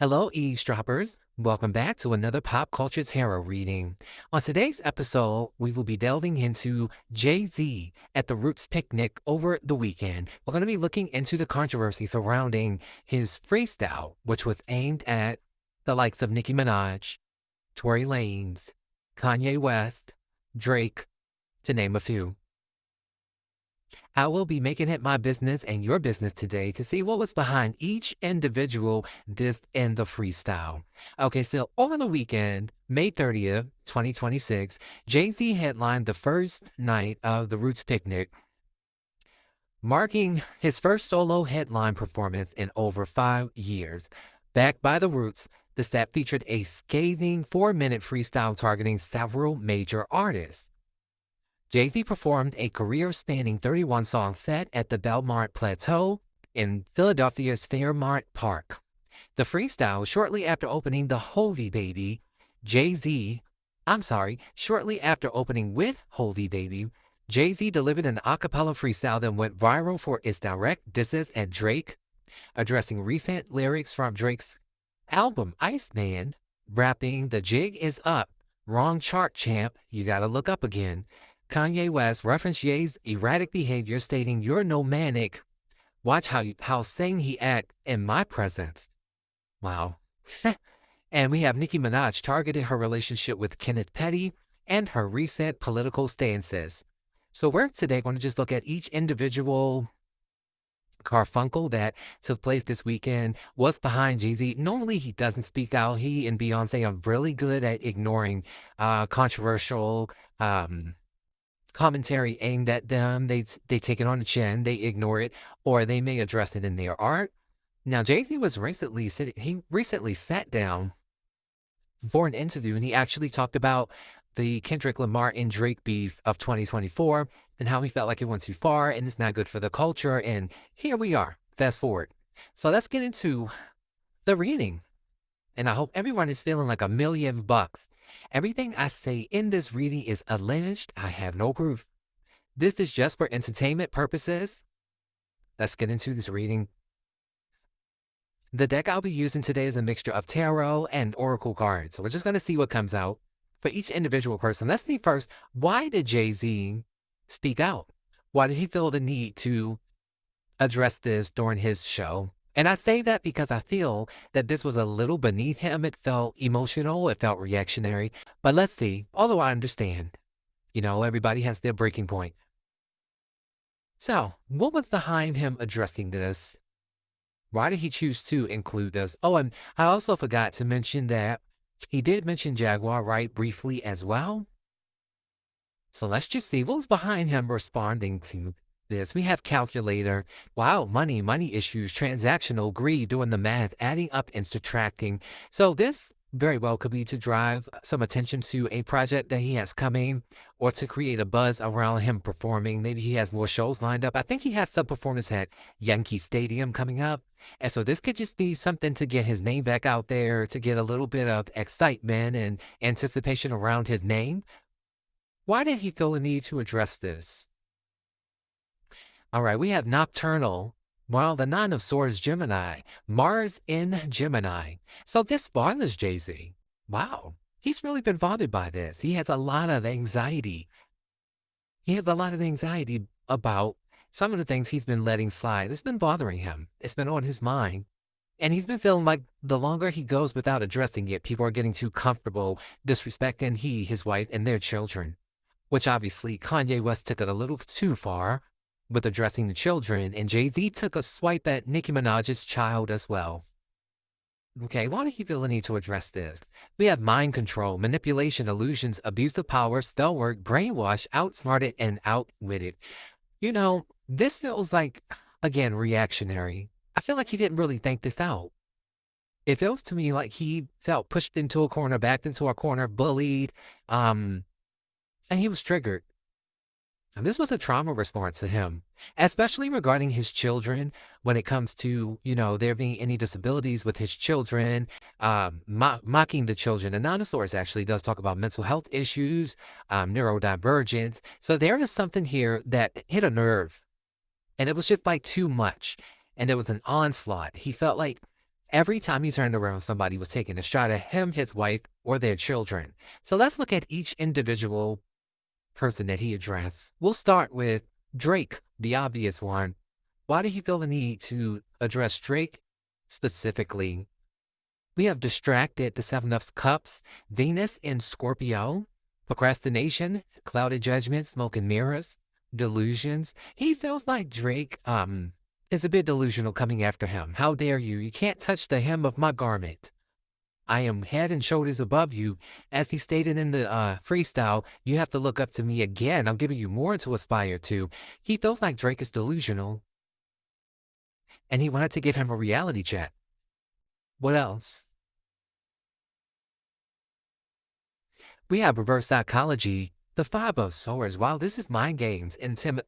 Hello, eavesdroppers. Welcome back to another pop culture tarot reading. On today's episode, we will be delving into Jay-Z at the Roots picnic over the weekend. We're going to be looking into the controversy surrounding his freestyle, which was aimed at the likes of Nicki Minaj, Tory Lanez, Kanye West, Drake, to name a few. I will be making it my business and your business today to see what was behind each individual diss in the freestyle. Okay, so over the weekend, May 30th, 2026, Jay-Z headlined the first night of the Roots picnic, marking his first solo headline performance in over 5 years. Backed by the Roots, the set featured a scathing 4-minute freestyle targeting several major artists. Jay-Z performed a career-spanning 31-song set at the Belmont Plateau in Philadelphia's Fairmount Park. The freestyle, shortly after opening shortly after opening with Hovey Baby, Jay-Z delivered an a cappella freestyle that went viral for its direct disses at Drake, addressing recent lyrics from Drake's album Iceman, rapping "The jig is up, wrong chart champ, you gotta look up again." Kanye West referenced Ye's erratic behavior, stating, "You're no manic. Watch how sane he act in my presence." Wow. And we have Nicki Minaj targeted her relationship with Kenneth Petty and her recent political stances. So we're today going to just look at each individual carfunkel that took place this weekend. What's behind Jay-Z? Normally he doesn't speak out. He and Beyonce are really good at ignoring controversial commentary aimed at them. They take it on the chin, they ignore it, or they may address it in their art. Now, Jay-Z was recently sat down for an interview, and he actually talked about the Kendrick Lamar and Drake beef of 2024 and how he felt like it went too far and it's not good for the culture. And here we are, fast forward. So let's get into the reading. And I hope everyone is feeling like $1,000,000. Everything I say in this reading is alleged. I have no proof. This is just for entertainment purposes. Let's get into this reading. The deck I'll be using today is a mixture of tarot and oracle cards. So we're just going to see what comes out for each individual person. Let's see first, why did Jay-Z speak out? Why did he feel the need to address this during his show? And I say that because I feel that this was a little beneath him. It felt emotional. It felt reactionary. But let's see. Although I understand, everybody has their breaking point. So what was behind him addressing this? Why did he choose to include this? Oh, and I also forgot to mention that he did mention Jaguar, Wright, briefly as well. So let's just see what was behind him responding to this. We have calculator. Wow, money issues, transactional, greed, doing the math, adding up and subtracting. So this very well could be to drive some attention to a project that he has coming, or to create a buzz around him performing. Maybe he has more shows lined up. I think he has some performance at Yankee Stadium coming up. And so this could just be something to get his name back out there, to get a little bit of excitement and anticipation around his name. Why did he feel the need to address this? All right, we have nocturnal. Well, the Nine of Swords, Gemini. Mars in Gemini. So this bothers Jay-Z. Wow. He's really been bothered by this. He has a lot of anxiety. He has a lot of anxiety about some of the things he's been letting slide. It's been bothering him. It's been on his mind. And he's been feeling like the longer he goes without addressing it, people are getting too comfortable disrespecting he, his wife, and their children. Which obviously Kanye West took it a little too far with addressing the children, and Jay-Z took a swipe at Nicki Minaj's child as well. Okay, why did he feel the need to address this? We have mind control, manipulation, illusions, abuse of power, spell work, brainwash, outsmarted, and outwitted. This feels like, again, reactionary. I feel like he didn't really think this out. It feels to me like he felt pushed into a corner, backed into a corner, bullied, and he was triggered. And this was a trauma response to him, especially regarding his children when it comes to, there being any disabilities with his children, mocking the children. Anonymous actually does talk about mental health issues, neurodivergence. So there is something here that hit a nerve, and it was just like too much. And it was an onslaught. He felt like Every time he turned around, somebody was taking a shot at him, his wife, or their children. So let's look at each individual person that he addressed. We'll start with Drake, the obvious one. Why did he feel the need to address Drake specifically? We have distracted, the Seven of Cups, Venus in Scorpio, procrastination, clouded judgment, smoke and mirrors, delusions. He feels like Drake is a bit delusional coming after him. How dare you? You can't touch the hem of my garment. I am head and shoulders above you. As he stated in the freestyle, you have to look up to me again. I'm giving you more to aspire to. He feels like Drake is delusional, and he wanted to give him a reality check. What else? We have reverse psychology, the five of swords. Wow, this is mind games, intimidation,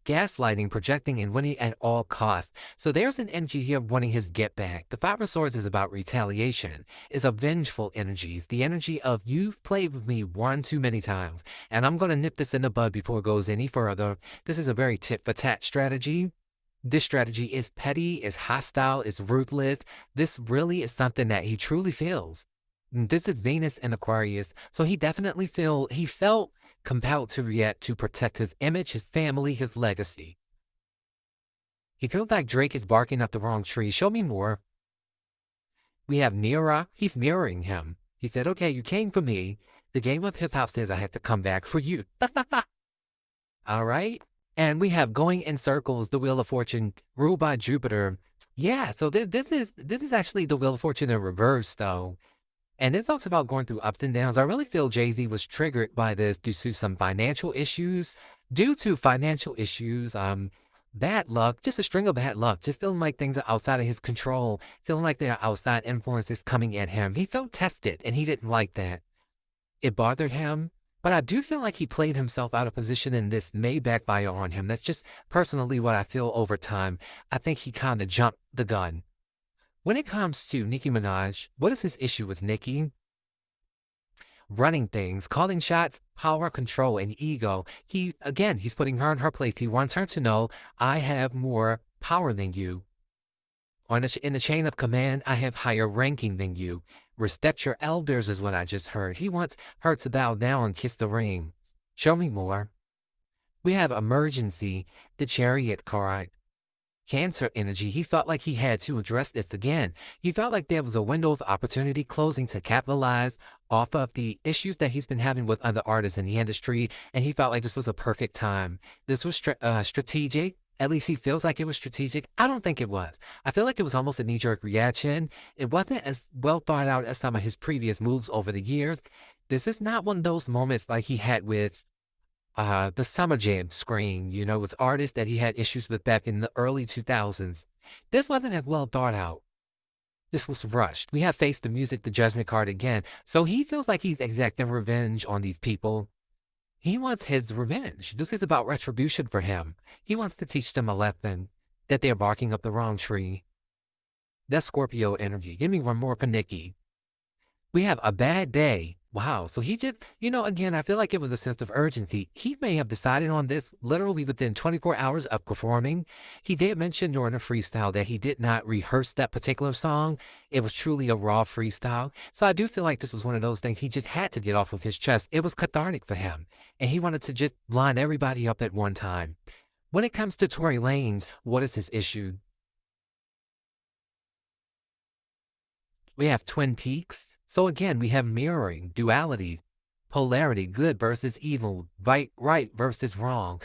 gaslighting, projecting, and winning at all costs. So there's an energy here of wanting his get back. The five of swords is about retaliation. It's a vengeful energy. It's the energy of you've played with me one too many times, and I'm going to nip this in the bud before it goes any further. This is a very tit for tat strategy. This strategy is petty, is hostile, is ruthless. This really is something that he truly feels. This is Venus in Aquarius, so he felt compelled to react to protect his image, his family, his legacy. He feels like Drake is barking up the wrong tree. Show me more. We have Nira. He's mirroring him. He said, okay, you came for me. The game of hip-hop says I had to come back for you. All right? And we have going in circles, the Wheel of Fortune, ruled by Jupiter. Yeah, so this is actually the Wheel of Fortune in reverse, though. And it talks about going through ups and downs. I really feel Jay-Z was triggered by this due to some financial issues. Bad luck, just a string of bad luck, just feeling like things are outside of his control, feeling like there are outside influences coming at him. He felt tested, and he didn't like that. It bothered him, but I do feel like he played himself out of position, and this may backfire on him. That's just personally what I feel over time. I think he kind of jumped the gun. When it comes to Nicki Minaj, what is his issue with Nicki? Running things, calling shots, power, control, and ego. He's putting her in her place. He wants her to know, I have more power than you. In the chain of command, I have higher ranking than you. Respect your elders is what I just heard. He wants her to bow down and kiss the ring. Show me more. We have emergency, the chariot card. Cancer energy, he felt like he had to address this again. He felt like there was a window of opportunity closing to capitalize off of the issues that he's been having with other artists in the industry, and he felt like this was a perfect time. This was strategic. At least he feels like it was strategic. I don't think it was. I feel like it was almost a knee-jerk reaction. It wasn't as well thought out as some of his previous moves over the years. This is not one of those moments like he had with the Summer Jam screen, with artists that he had issues with back in the early 2000s. This wasn't as well thought out. This was rushed. We have Face the Music, the Judgment card again. So he feels like he's exacting revenge on these people. He wants his revenge. This is about retribution for him. He wants to teach them a lesson that they're barking up the wrong tree. That's Scorpio energy. Give me one more for Nicki. We have a bad day. Wow. So he just, again, I feel like it was a sense of urgency. He may have decided on this literally within 24 hours of performing. He did mention during a freestyle that he did not rehearse that particular song. It was truly a raw freestyle. So I do feel like this was one of those things he just had to get off of his chest. It was cathartic for him. And he wanted to just line everybody up at one time. When it comes to Tory Lanez, what is his issue? We have Twin Peaks. So again, we have mirroring, duality, polarity, good versus evil, right versus wrong,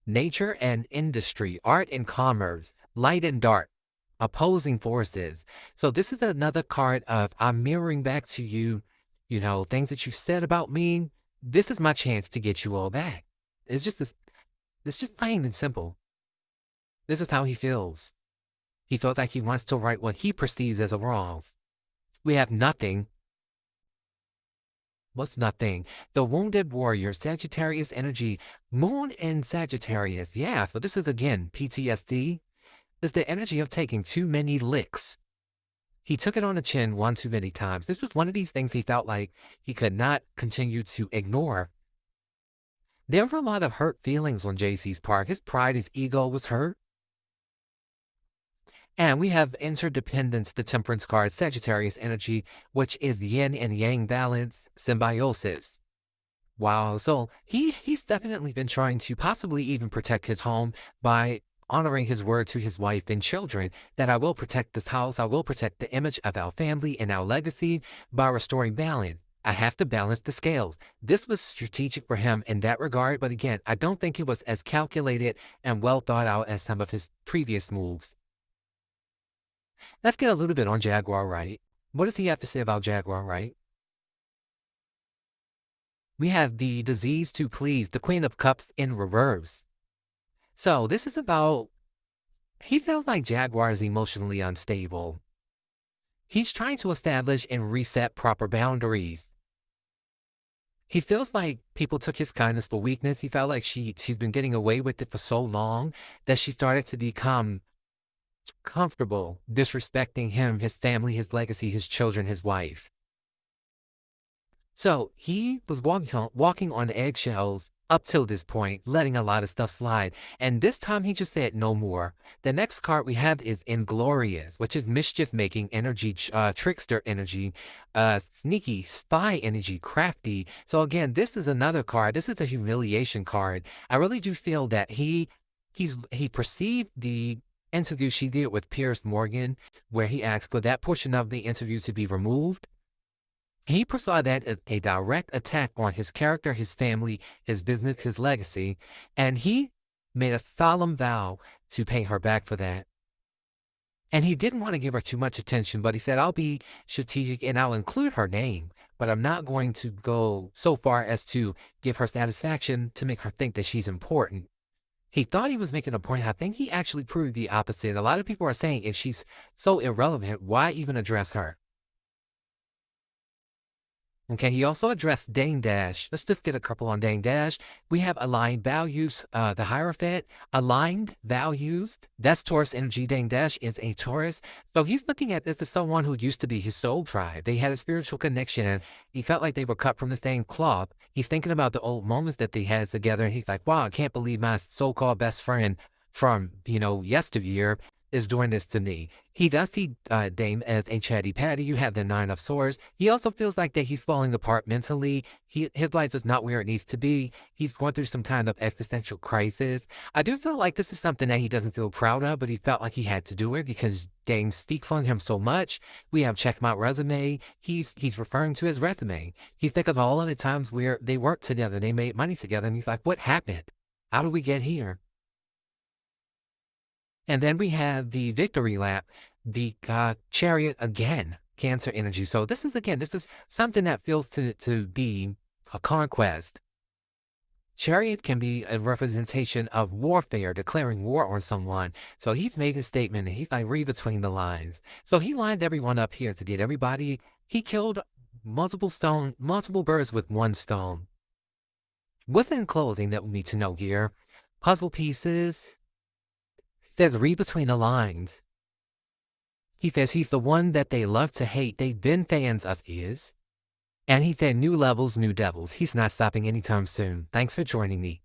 nature and industry, art and commerce, light and dark, opposing forces. So this is another card of I'm mirroring back to you, things that you said about me. This is my chance to get you all back. It's just plain and simple. This is how he feels. He feels like he wants to right what he perceives as a wrong. We have nothing. What's nothing? The Wounded Warrior, Sagittarius energy, Moon in Sagittarius. Yeah, so this is again PTSD. Is the energy of taking too many licks. He took it on the chin one too many times. This was one of these things he felt like he could not continue to ignore. There were a lot of hurt feelings on Jay-Z's part. His pride, his ego was hurt. And we have interdependence, the temperance card, Sagittarius energy, which is yin and yang balance, symbiosis. Wow. So he's definitely been trying to possibly even protect his home by honoring his word to his wife and children that I will protect this house. I will protect the image of our family and our legacy by restoring balance. I have to balance the scales. This was strategic for him in that regard, but again, I don't think it was as calculated and well thought out as some of his previous moves. Let's get a little bit on Jaguar Wright. What does he have to say about Jaguar Wright? We have the disease to please, the Queen of Cups in reverse. So this is about, he feels like Jaguar is emotionally unstable. He's trying to establish and reset proper boundaries. He feels like people took his kindness for weakness. He felt like she's been getting away with it for so long that she started to become comfortable disrespecting him, his family, his legacy, his children, his wife. So he was walking on eggshells up till this point, letting a lot of stuff slide. And this time he just said no more. The next card we have is Inglorious, which is mischief-making energy, trickster energy, sneaky, spy energy, crafty. So again, this is another card. This is a humiliation card. I really do feel that he perceived the interview she did with Piers Morgan, where he asked for that portion of the interview to be removed. He perceived that as a direct attack on his character, his family, his business, his legacy, and he made a solemn vow to pay her back for that. And he didn't want to give her too much attention, but he said, I'll be strategic and I'll include her name, but I'm not going to go so far as to give her satisfaction to make her think that she's important. He thought he was making a point. I think he actually proved the opposite. A lot of people are saying if she's so irrelevant, why even address her? Okay, he also addressed Dame Dash. Let's just get a couple on Dame Dash. We have aligned values, the Hierophant, aligned values. That's Taurus energy. Dame Dash is a Taurus. So he's looking at this as someone who used to be his soul tribe. They had a spiritual connection and he felt like they were cut from the same cloth. He's thinking about the old moments that they had together and he's like, wow, I can't believe my so-called best friend from, yesteryear is doing this to me. He does see Dame as a chatty patty. You have the Nine of Swords. He also feels like that he's falling apart mentally. His life is not where it needs to be. He's going through some kind of existential crisis. I do feel like this is something that he doesn't feel proud of, but he felt like he had to do it because Dame speaks on him so much. We have check my resume. He's referring to his resume. He think of all of the times where they worked together, they made money together, and he's like, what happened? How did we get here? And then we have the victory lap, the chariot again, Cancer energy. So this is something that feels to be a conquest. Chariot can be a representation of warfare, declaring war on someone. So he's made his statement and he's like, read between the lines. So he lined everyone up here to get everybody. He killed multiple birds with one stone. What's in closing that we need to know here? Puzzle pieces. Says read between the lines. He says he's the one that they love to hate. They've been fans of his. And he said new levels, new devils. He's not stopping anytime soon. Thanks for joining me.